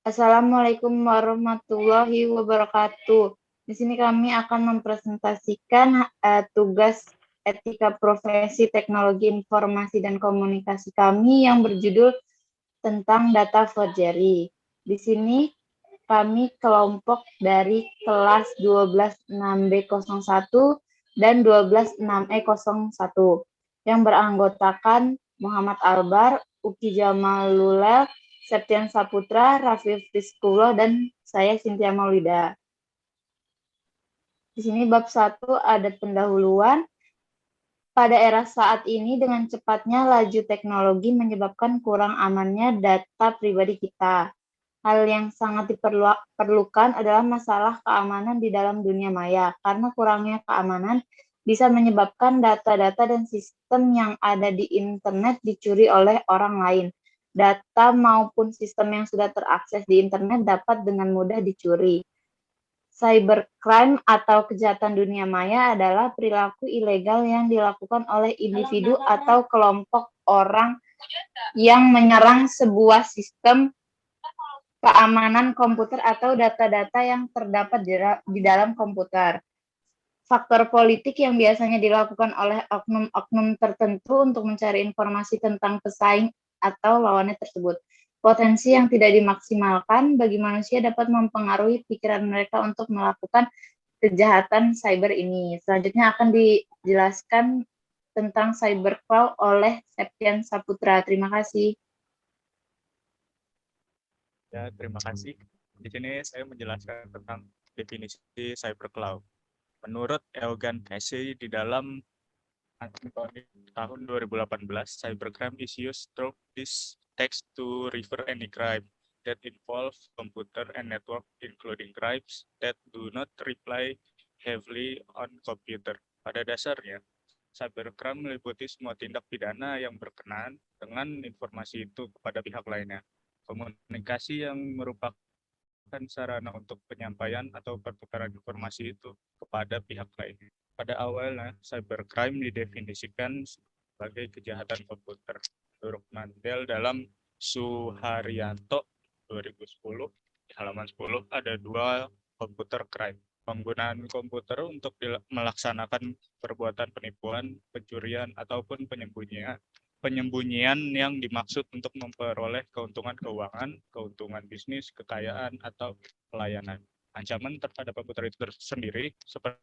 Assalamualaikum warahmatullahi wabarakatuh. Di sini kami akan mempresentasikan tugas etika profesi teknologi informasi dan komunikasi kami yang berjudul tentang data forgery. Di sini kami kelompok dari kelas 12 6B01 dan 12 6E01 yang beranggotakan Muhammad Albar, Uki Jamalulel, Septian Saputra, Raffi Fiskullah, dan saya Cynthia Maulida. Di sini bab 1 ada pendahuluan. Pada era saat ini, dengan cepatnya laju teknologi menyebabkan kurang amannya data pribadi kita. Hal yang sangat diperlukan adalah masalah keamanan di dalam dunia maya, karena kurangnya keamanan bisa menyebabkan data-data dan sistem yang ada di internet dicuri oleh orang lain. Data maupun sistem yang sudah terakses di internet dapat dengan mudah dicuri. Cybercrime atau kejahatan dunia maya adalah perilaku ilegal yang dilakukan oleh individu atau kelompok orang yang menyerang sebuah sistem keamanan komputer atau data-data yang terdapat di dalam komputer. Faktor politik yang biasanya dilakukan oleh oknum-oknum tertentu untuk mencari informasi tentang pesaing atau lawannya tersebut. Potensi yang tidak dimaksimalkan bagi manusia dapat mempengaruhi pikiran mereka untuk melakukan kejahatan cyber ini. Selanjutnya akan dijelaskan tentang cybercrime oleh Septian Saputra. Terima kasih. Ya, terima kasih. Di sini saya menjelaskan tentang definisi cybercrime. Menurut Eogan Casey di dalam tahun 2018, cybercrime is used through this text to refer any crime that involve computer and network, including crimes that do not rely heavily on computer. Pada dasarnya, cybercrime meliputi semua tindak pidana yang berkenaan dengan informasi itu kepada pihak lainnya. Komunikasi yang merupakan sarana untuk penyampaian atau pertukaran informasi itu kepada pihak lainnya. Pada awalnya, cybercrime didefinisikan sebagai kejahatan komputer. Menurut Mandel dalam Suharyanto 2010, di halaman 10 ada dua computer crime. Penggunaan komputer untuk melaksanakan perbuatan penipuan, pencurian, ataupun penyembunyian yang dimaksud untuk memperoleh keuntungan keuangan, keuntungan bisnis, kekayaan, atau pelayanan. Ancaman terhadap komputer itu sendiri seperti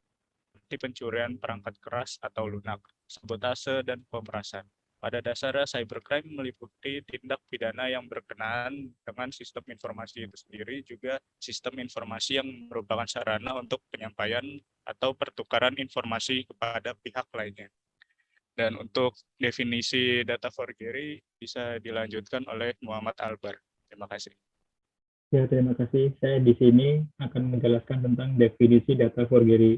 pencurian perangkat keras atau lunak, sabotase, dan pemerasan. Pada dasarnya, cybercrime meliputi tindak pidana yang berkenaan dengan sistem informasi itu sendiri, juga sistem informasi yang merupakan sarana untuk penyampaian atau pertukaran informasi kepada pihak lainnya. Dan untuk definisi data forgery bisa dilanjutkan oleh Muhammad Albar. Terima kasih. Ya, terima kasih. Saya di sini akan menjelaskan tentang definisi data forgery.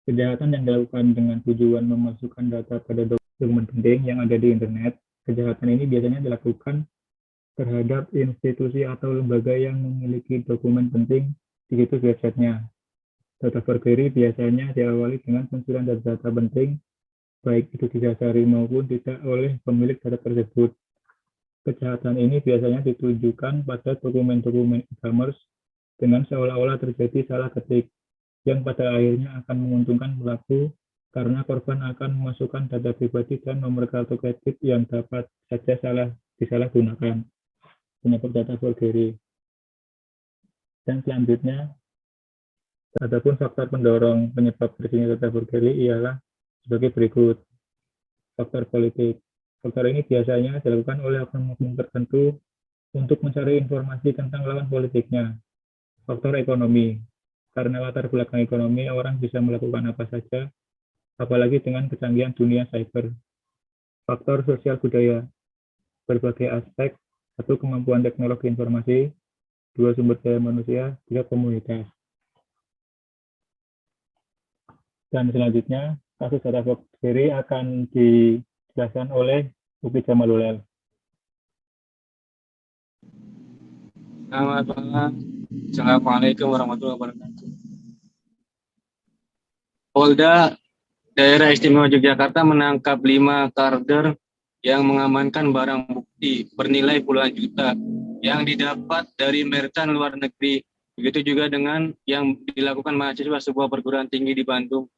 Kejahatan yang dilakukan dengan tujuan memasukkan data pada dokumen penting yang ada di internet. Kejahatan ini biasanya dilakukan terhadap institusi atau lembaga yang memiliki dokumen penting di situs websitenya. Data forgery biasanya diawali dengan pencurian data penting, baik itu didasari maupun tidak oleh pemilik data tersebut. Kejahatan ini biasanya ditujukan pada dokumen-dokumen e-commerce dengan seolah-olah terjadi salah ketik, yang pada akhirnya akan menguntungkan pelaku karena korban akan memasukkan data pribadi dan nomor kartu kredit yang dapat saja disalahgunakan. Penyebab data forgery. Dan selanjutnya, adapun faktor pendorong penyebab terjadinya data forgery ialah sebagai berikut. Faktor politik. Faktor ini biasanya dilakukan oleh oknum-oknum tertentu untuk mencari informasi tentang lawan politiknya. Faktor ekonomi. Karena latar belakang ekonomi, orang bisa melakukan apa saja, apalagi dengan kecanggihan dunia cyber. Faktor sosial budaya. Berbagai aspek, satu kemampuan teknologi informasi, dua sumber daya manusia, tiga komunitas. Dan selanjutnya, kasus data forgery akan dijelaskan oleh Uki Jamalulel. Selamat malam. Assalamualaikum warahmatullahi wabarakatuh. Polda Daerah Istimewa Yogyakarta menangkap 5 karder yang mengamankan barang bukti bernilai puluhan juta yang didapat dari merchant luar negeri. Begitu juga dengan yang dilakukan mahasiswa sebuah perguruan tinggi di Bandung,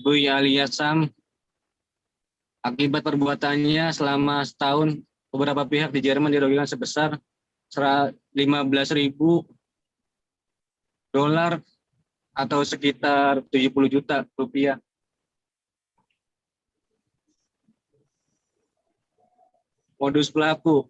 Buy alias Sam. Akibat perbuatannya selama setahun, beberapa pihak di Jerman dirugikan sebesar $15.000 atau sekitar 70 juta rupiah. Modus pelaku.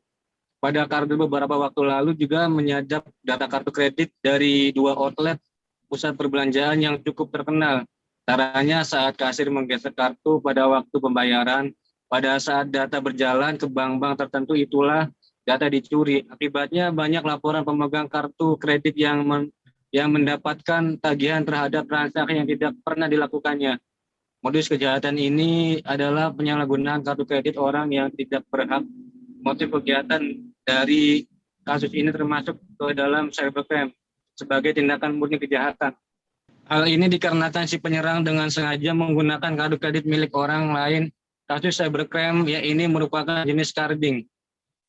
Pada kartu beberapa waktu lalu juga menyadap data kartu kredit dari 2 outlet pusat perbelanjaan yang cukup terkenal. Caranya saat kasir menggeser kartu pada waktu pembayaran, pada saat data berjalan ke bank-bank tertentu itulah data dicuri. Akibatnya banyak laporan pemegang kartu kredit yang mendapatkan tagihan terhadap transaksi yang tidak pernah dilakukannya. Modus kejahatan ini adalah penyalahgunaan kartu kredit orang yang tidak berhak. Motif kegiatan dari kasus ini termasuk ke dalam cybercrime sebagai tindakan murni kejahatan. Hal ini dikarenakan si penyerang dengan sengaja menggunakan kartu kredit milik orang lain. Kasus cybercrime ya ini merupakan jenis carding.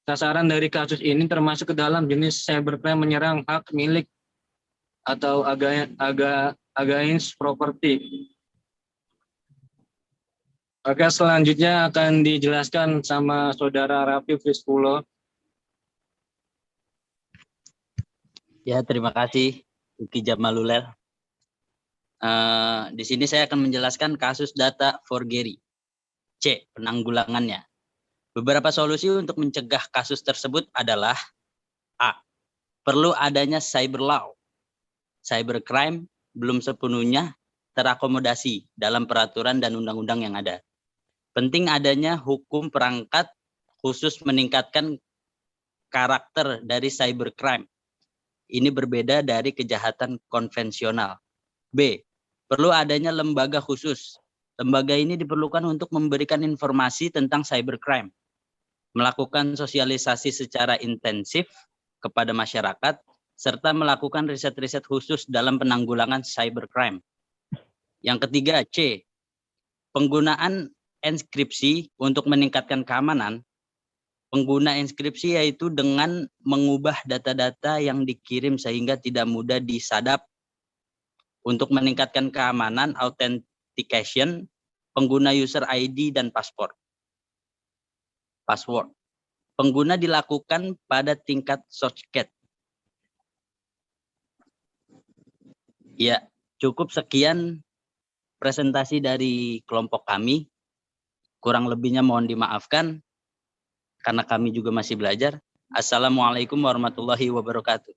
Sasaran dari kasus ini termasuk ke dalam jenis cybercrime menyerang hak milik atau against property. Oke, selanjutnya akan dijelaskan sama Saudara Raffi Frispulo. Ya, terima kasih Uki Jamalulel. Di sini saya akan menjelaskan kasus data forgery. C. Penanggulangannya. Beberapa solusi untuk mencegah kasus tersebut adalah A. Perlu adanya cyber law. Cybercrime belum sepenuhnya terakomodasi dalam peraturan dan undang-undang yang ada. Penting adanya hukum perangkat khusus meningkatkan karakter dari cybercrime. Ini berbeda dari kejahatan konvensional. B. Perlu adanya lembaga khusus. Lembaga ini diperlukan untuk memberikan informasi tentang cybercrime, melakukan sosialisasi secara intensif kepada masyarakat, serta melakukan riset-riset khusus dalam penanggulangan cybercrime. Yang ketiga, C. Penggunaan enskripsi untuk meningkatkan keamanan. Pengguna enskripsi yaitu dengan mengubah data-data yang dikirim sehingga tidak mudah disadap. Untuk meningkatkan keamanan, authentication, pengguna user ID dan password. Pengguna dilakukan pada tingkat source-cat. Ya, cukup sekian presentasi dari kelompok kami. Kurang lebihnya mohon dimaafkan karena kami juga masih belajar. Assalamualaikum warahmatullahi wabarakatuh.